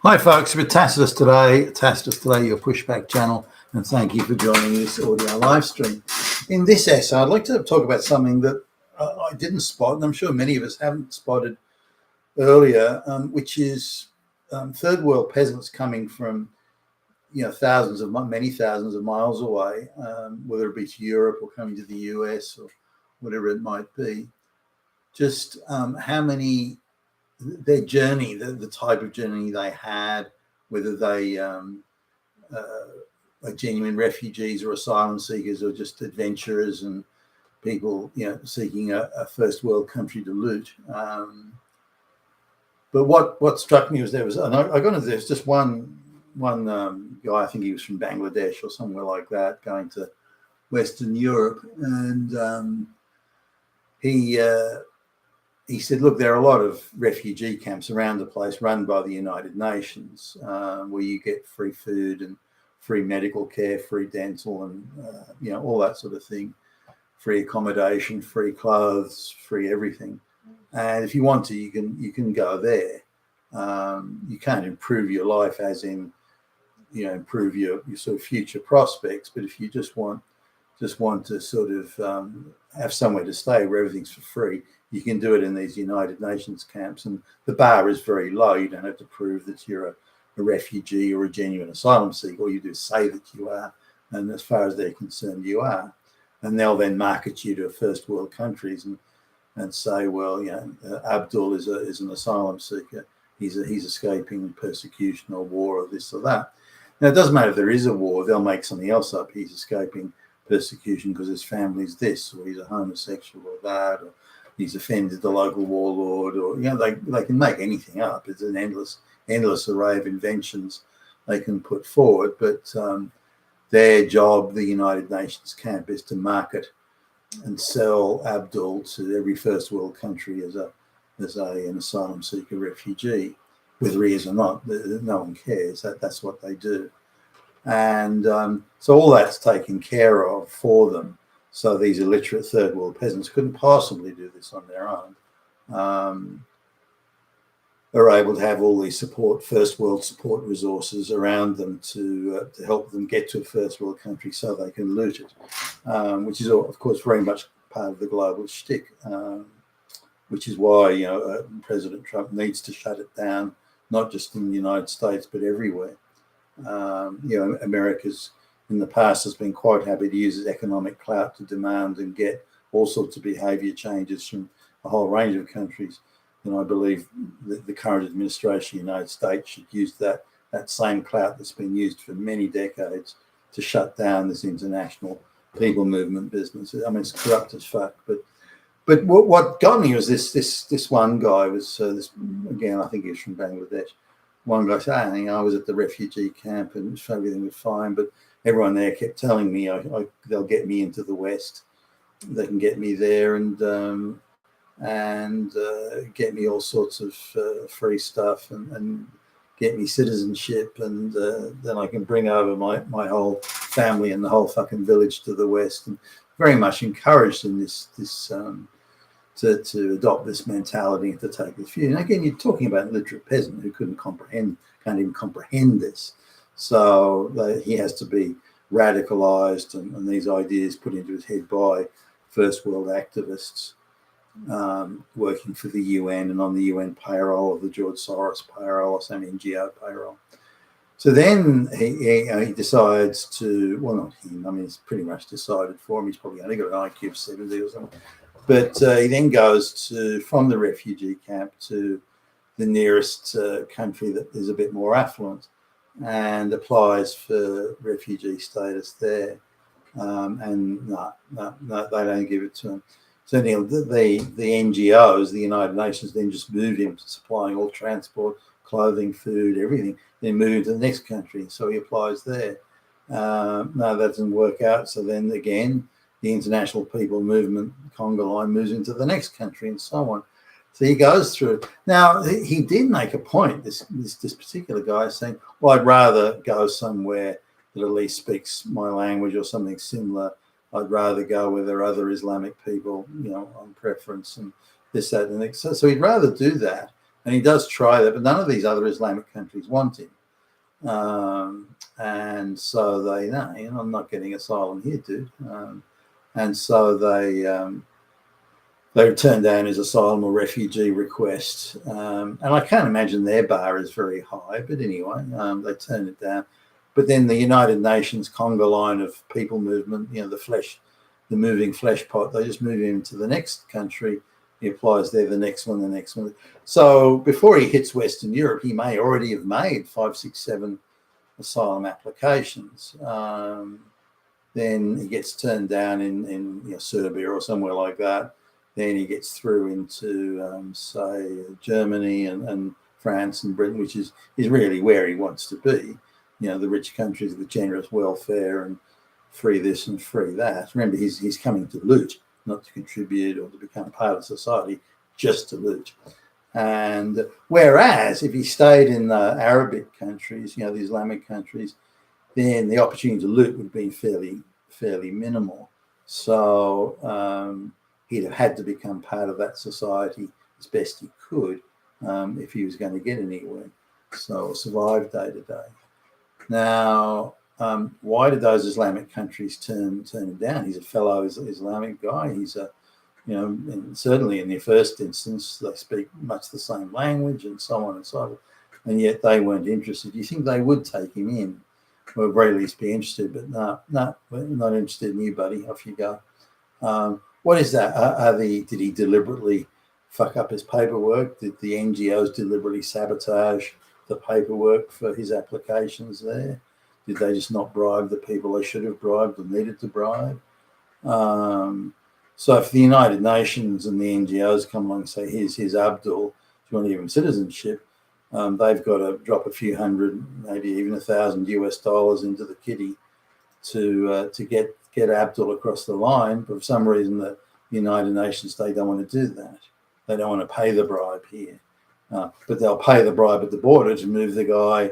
Hi folks, with Tacitus today, your pushback channel, and thank you for joining this audio live stream. In this essay, I'd like to talk about something that I didn't spot, and I'm sure many of us haven't spotted earlier, which is third world peasants coming from many thousands of miles away, whether it be to Europe or coming to the US or whatever it might be. Just how many their journey, the type of journey they had, whether they are genuine refugees or asylum seekers or just adventurers and people, seeking a first world country to loot. But what struck me was there's just one guy, I think he was from Bangladesh or somewhere like that, going to Western Europe, and he said, look, there are a lot of refugee camps around the place run by the United Nations, where you get free food and free medical care, free dental, and all that sort of thing, free accommodation, free clothes, free everything. And if you want to, you can go there. You can't improve your life, as in improve your sort of future prospects, but if you just want to sort of have somewhere to stay where everything's for free, you can do it in these United Nations camps, and the bar is very low. You don't have to prove that you're a refugee or a genuine asylum seeker. All you do is say that you are, and as far as they're concerned, you are. And they'll then market you to first world countries and say, well, Abdul is an asylum seeker. He's escaping persecution or war or this or that. Now, it doesn't matter if there is a war. They'll make something else up. He's escaping persecution because his family's this, or he's a homosexual or that, or he's offended the local warlord, or they can make anything up. It's an endless array of inventions they can put forward. But their job, the United Nations camp, is to market and sell Abdul to every first world country as an asylum seeker refugee, whether he is or not. No one cares. That's what they do. And so all that's taken care of for them. So these illiterate third world peasants couldn't possibly do this on their own. They're able to have all these first world support resources around them to help them get to a first world country so they can loot it, which is, of course, very much part of the global shtick, which is why President Trump needs to shut it down, not just in the United States but everywhere. America's in the past has been quite happy to use its economic clout to demand and get all sorts of behaviour changes from a whole range of countries. And I believe that the current administration of the United States should use that same clout that's been used for many decades to shut down this international people movement business. I mean, it's corrupt as fuck. But what got me was this one guy was again, I think he was from Bangladesh. One guy said, I was at the refugee camp and everything was fine, but everyone there kept telling me they'll get me into the West. They can get me there and get me all sorts of free stuff and get me citizenship, and then I can bring over my whole family and the whole fucking village to the West. And very much encouraged in this to adopt this mentality and to take this view. And again, you're talking about an illiterate peasant who can't even comprehend this. So he has to be radicalized and these ideas put into his head by first world activists working for the UN and on the UN payroll or the George Soros payroll or some NGO payroll. So then he decides to, well, not him, I mean, it's pretty much decided for him. He's probably only got an IQ of 70 or something. But he then goes from the refugee camp to the nearest country that is a bit more affluent and applies for refugee status there. And no, they don't give it to him. So the NGOs, the United Nations, then just move him to supplying all transport, clothing, food, everything. Then move him to the next country. So he applies there. No, that doesn't work out. So then again, the international people movement, CONGA LINE, moves into the next country and so on. So he goes through it. Now, he did make a point, this particular guy, saying, well, I'd rather go somewhere that at least speaks my language or something similar. I'd rather go where there are other Islamic people, on preference and this, that, and the next. So he'd rather do that And he does try that, but none of these other Islamic countries want him. And so they, no, I'm not getting asylum here, dude. And so they turn down his asylum or refugee request. And I can't imagine their bar is very high, but anyway, they turn it down. But then the United Nations CONGA line of people movement, the moving flesh pot, they just move him to the next country. He applies there, the next one. So before he hits Western Europe, he may already have made 5, 6, 7 asylum applications. Then he gets turned down in Serbia or somewhere like that. Then he gets through into, say, Germany and France and Britain, which is really where he wants to be. The rich countries with generous welfare and free this and free that. Remember, he's coming to loot, not to contribute or to become part of society, just to loot. And whereas if he stayed in the Arabic countries, the Islamic countries, then the opportunity to loot would have been fairly minimal. So he'd have had to become part of that society as best he could if he was going to get anywhere. So survive day to day. Now, why did those Islamic countries turn him down? He's a fellow Islamic guy. He's and certainly in the first instance, they speak much the same language and so on and so forth, and yet they weren't interested. Do you think they would take him in? Or at very least be interested, but no, we're not interested in you, buddy. Off you go. What is that? Did he deliberately fuck up his paperwork? Did the NGOs deliberately sabotage the paperwork for his applications there? Did they just not bribe the people they should have bribed or needed to bribe? So if the United Nations and the NGOs come along and say, here's Abdul, do you want to give him citizenship? They've got to drop a few hundred, maybe even $1,000 into the kitty to get Abdul across the line. But for some reason, the United Nations, they don't want to do that. They don't want to pay the bribe here. But they'll pay the bribe at the border to move the guy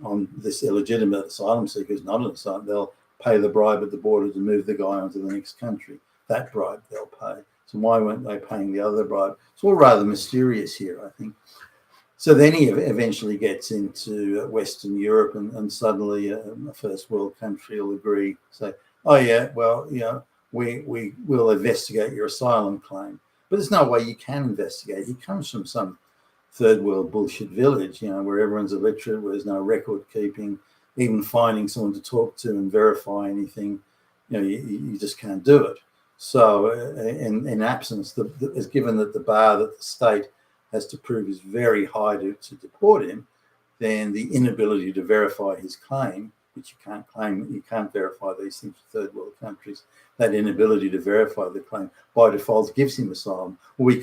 on this illegitimate asylum seeker who's not an asylum. They'll pay the bribe at the border to move the guy onto the next country. That bribe they'll pay. So why weren't they paying the other bribe? It's all rather mysterious here, I think. So then he eventually gets into Western Europe, and suddenly a first world country will agree, say, oh yeah, well, we will investigate your asylum claim. But there's no way you can investigate. He comes from some third world bullshit village, where everyone's illiterate, where there's no record keeping, even finding someone to talk to and verify anything, you just can't do it. So in absence, it's given that the bar that the state has to prove is very high to deport him, then the inability to verify his claim, which you can't verify these things for third world countries, that inability to verify the claim by default gives him asylum. Well,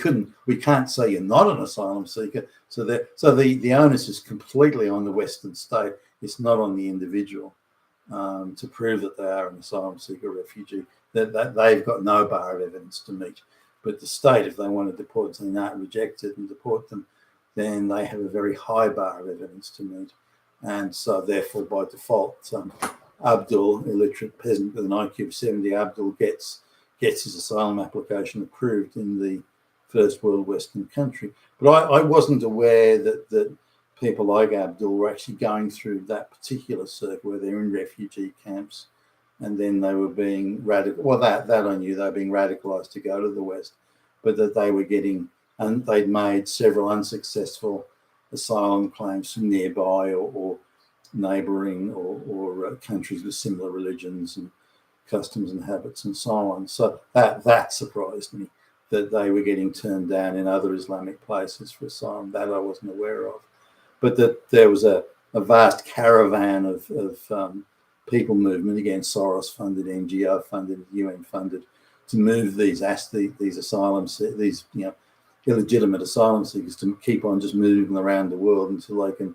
we can't say you're not an asylum seeker. So the onus is completely on the Western state. It's not on the individual to prove that they are an asylum seeker or refugee. That they've got no bar of evidence to meet. But the state, if they want to deport, say no, reject it and deport them, then they have a very high bar of evidence to meet. And so therefore, by default, Abdul, illiterate peasant with an IQ of 70, Abdul gets his asylum application approved in the first world Western country. But I wasn't aware that people like Abdul were actually going through that particular circle where they're in refugee camps. And then they were being radical. Well, that I knew, they were being radicalized to go to the West, but that they were getting, and they'd made several unsuccessful asylum claims from nearby or neighboring or countries with similar religions and customs and habits and so on. So that surprised me, that they were getting turned down in other Islamic places for asylum. That I wasn't aware of, but that there was a vast caravan of people movement, again, Soros funded, NGO funded, UN funded, to move these asylum, these illegitimate asylum seekers, to keep on just moving around the world until they can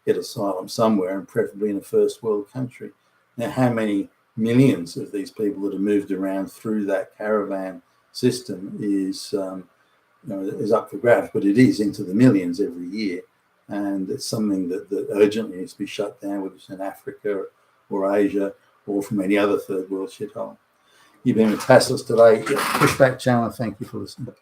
get asylum somewhere, and preferably in a first world country. Now, how many millions of these people that have moved around through that caravan system is up for grabs, but it is into the millions every year, and it's something that urgently needs to be shut down, whether it's in Africa or Asia or from any other third world shithole. You've been with Tassos today. Pushback Channel. Thank you for listening.